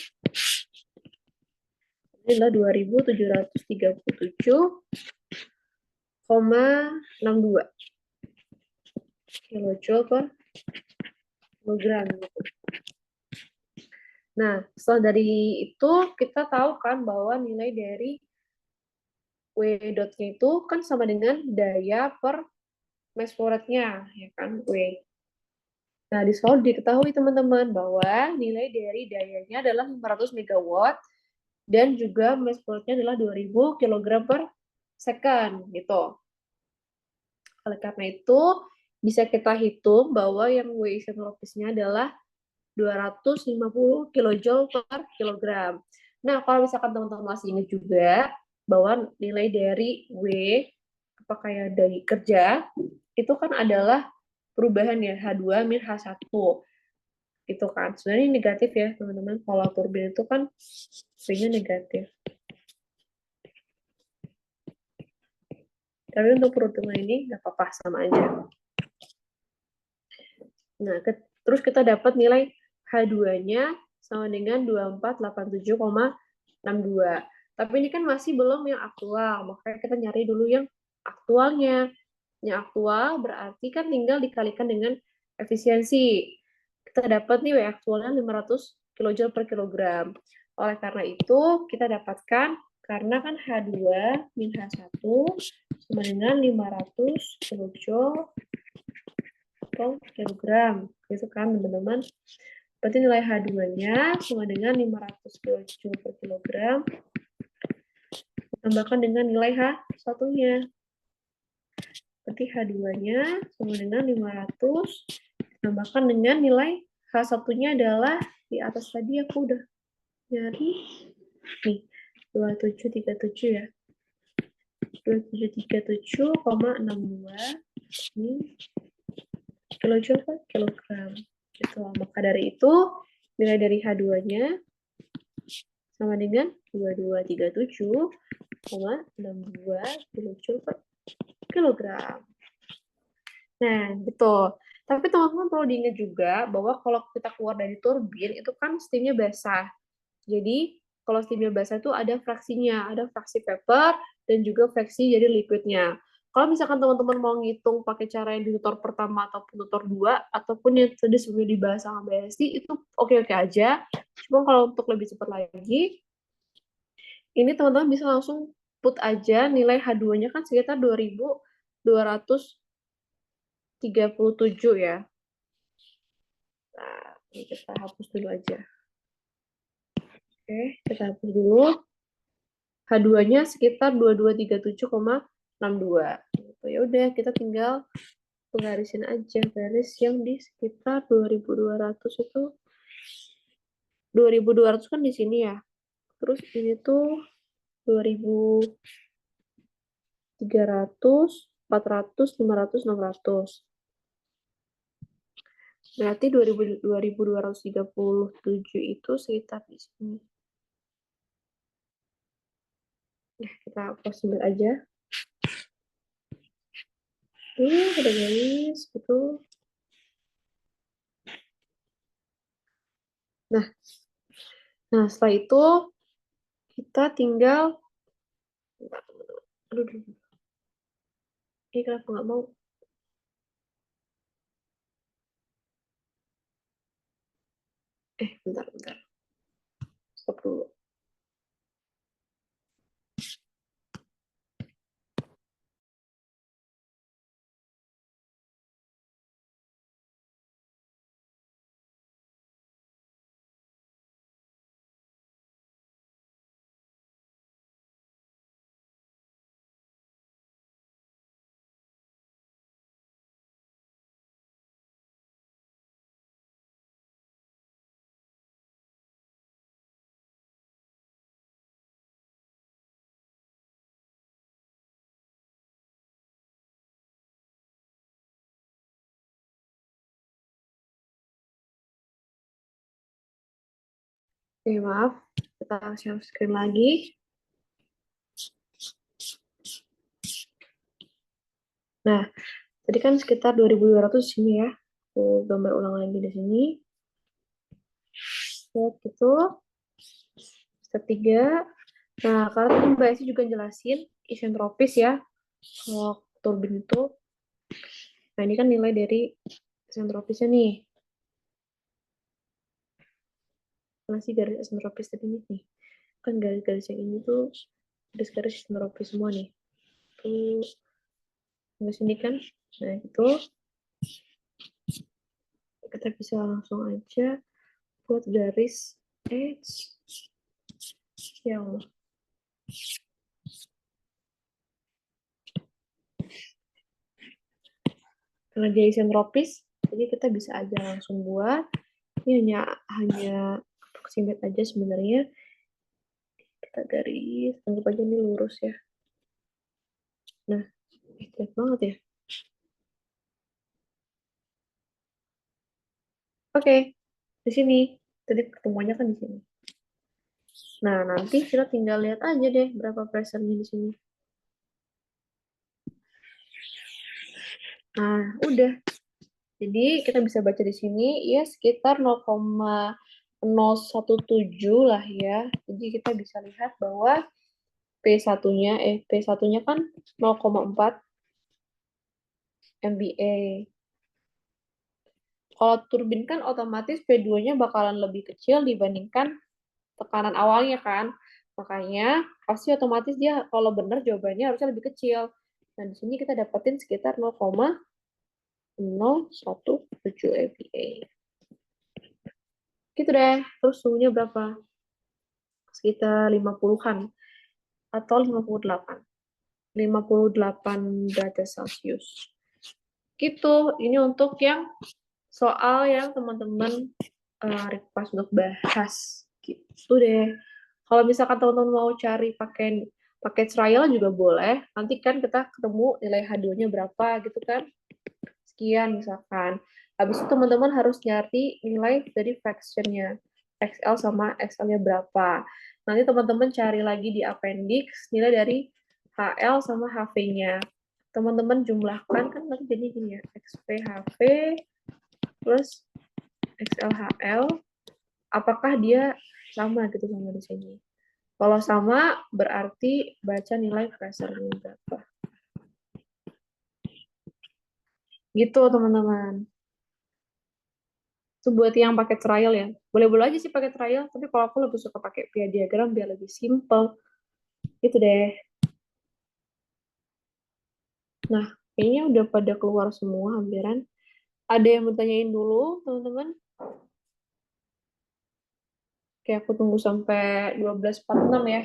adalah 2737,62 kilojoule per kilogram gitu. Nah, setelah dari itu kita tahu kan bahwa nilai dari W dot-nya itu kan sama dengan daya per mass flow rate-nya, ya kan, W. Nah, di soal diketahui teman-teman bahwa nilai dari dayanya adalah 500 megawatt dan juga mass flow rate-nya adalah 2000 kg per second gitu. Oleh karena itu, bisa kita hitung bahwa yang W isentropisnya adalah 250 kilojoule per kilogram. Nah, kalau misalkan teman-teman masih ingat juga bahwa nilai dari W, apa kayak dari kerja, itu kan adalah perubahan ya, H2 min H1. Itu kan, sebenarnya ini negatif ya, teman-teman. Kalau turbin itu kan V-nya negatif. Tapi untuk perhitungan ini nggak apa-apa, sama aja. Nah, terus kita dapat nilai H2-nya sama dengan 2487,62. Tapi ini kan masih belum yang aktual, makanya kita nyari dulu yang aktualnya. Yang aktual berarti kan tinggal dikalikan dengan efisiensi. Kita dapat nih W aktualnya 500 kJ per kilogram. Oleh karena itu, kita dapatkan karena kan H2 min H1 sama dengan 500 kJ per kilogram. Gitu kan, teman-teman. Berarti nilai H2-nya sama dengan 500 kJ per kilogram. Tambahkan dengan nilai H1-nya. Berarti H2-nya sama dengan 500. Tambahkan dengan nilai H1-nya adalah di atas tadi aku udah nyari. Nih, 2737 ya. 2737,62. Ini kilojoule per kilogram. Gitu. Maka dari itu, nilai dari H2-nya sama dengan 2237,62 kilojoule per kilogram. Nah, betul. Tapi teman-teman perlu diingat juga bahwa kalau kita keluar dari turbin, itu kan steamnya basah. Jadi, kalau steamnya basah itu ada fraksinya, ada fraksi vapor dan juga fraksi jadi liquidnya. Kalau misalkan teman-teman mau ngitung pakai cara yang di tutor pertama ataupun tutor 2, ataupun yang tadi sebelumnya dibahas sama Mbak Esti, itu oke-oke aja. Cuma kalau untuk lebih cepat lagi, ini teman-teman bisa langsung put aja nilai H2-nya kan sekitar 2237 ya. Nah, ini kita hapus dulu aja. Oke, kita hapus dulu. H2-nya sekitar 2237,62. Gitu. Ya udah, kita tinggal penggarisin aja garis yang di sekitar 2200 itu. 2200 kan di sini ya. Terus ini tuh 2300, 400, 500, 600. Berarti 2237 itu sekitar di sini. Nah, kita approximate aja. Ada garis, betul. Nah, setelah itu kita tinggal, aduh, ini kenapa nggak mau? Bentar. Stop dulu. Oke, maaf. Kita share screen lagi. Nah, tadi kan sekitar 2.200 di sini ya. Aku gambar ulang lagi di sini. Lihat gitu. Step 3. Nah, karena tadi Mbak Esi juga jelasin isentropis ya. Kalau turbin itu. Nah, ini kan nilai dari isentropisnya nih. Mana sih garis isentropis tadi nih? Kan garis-garis yang ini tuh garis-garis isentropis semua nih. Tuh, di sini kan. Nah, itu kita bisa langsung aja buat garis H. Ya Allah. Karena dia isentropis, jadi kita bisa aja langsung buat. Ini hanya approximate aja sebenarnya. Kita garis, anggap aja ini lurus ya. Nah, jelek banget ya. Oke, di sini. Tadi pertemuannya kan di sini. Nah, nanti kita tinggal lihat aja deh berapa pressure-nya di sini. Nah, udah. Jadi kita bisa baca di sini ya sekitar 0,017 lah ya. Jadi kita bisa lihat bahwa P1-nya kan 0,4 MBA. Kalau turbin kan otomatis P2-nya bakalan lebih kecil dibandingkan tekanan awalnya kan. Makanya pasti otomatis dia kalau benar jawabannya harusnya lebih kecil. Nah, di sini kita dapetin sekitar 0,017 MPa. Gitu deh. Terus suhunya berapa? Sekitar 50-an atau 58. 58 derajat Celcius. Gitu. Ini untuk yang soal yang teman-teman request untuk bahas. Gitu deh. Kalau misalkan teman-teman mau cari pakai trial juga boleh. Nanti kan kita ketemu nilai H2-nya berapa gitu kan. Sekian misalkan. Habis itu teman-teman harus nyari nilai dari fraction-nya. XL sama XL-nya berapa. Nanti teman-teman cari lagi di appendix nilai dari HL sama HV-nya. Teman-teman jumlahkan kan nanti jadi gini ya. XP HV plus XLHL. Apakah dia sama gitu sama di sini? Kalau sama, berarti baca nilai pressure-nya berapa. Gitu, teman-teman. Itu buat yang pakai trial ya. Boleh-boleh aja sih pakai trial, tapi kalau aku lebih suka pakai via diagram biar lebih simple. Gitu deh. Nah, kayaknya udah pada keluar semua hampiran. Ada yang mau tanyain dulu, teman-teman? Oke, aku tunggu sampai 12.46 ya.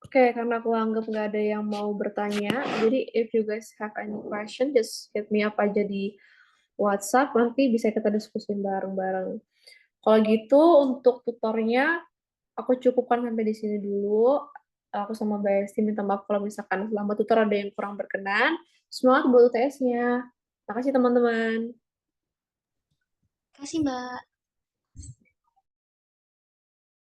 Oke, karena aku anggap nggak ada yang mau bertanya, jadi if you guys have any question, just hit me up aja di WhatsApp, nanti bisa kita diskusin bareng-bareng. Kalau gitu, untuk tutornya, aku cukupkan sampai di sini dulu. Aku sama Mbak Esti minta maaf kalau misalkan selama tutor ada yang kurang berkenan. Semangat buat UTS-nya. Makasih teman-teman. Kasih Mbak.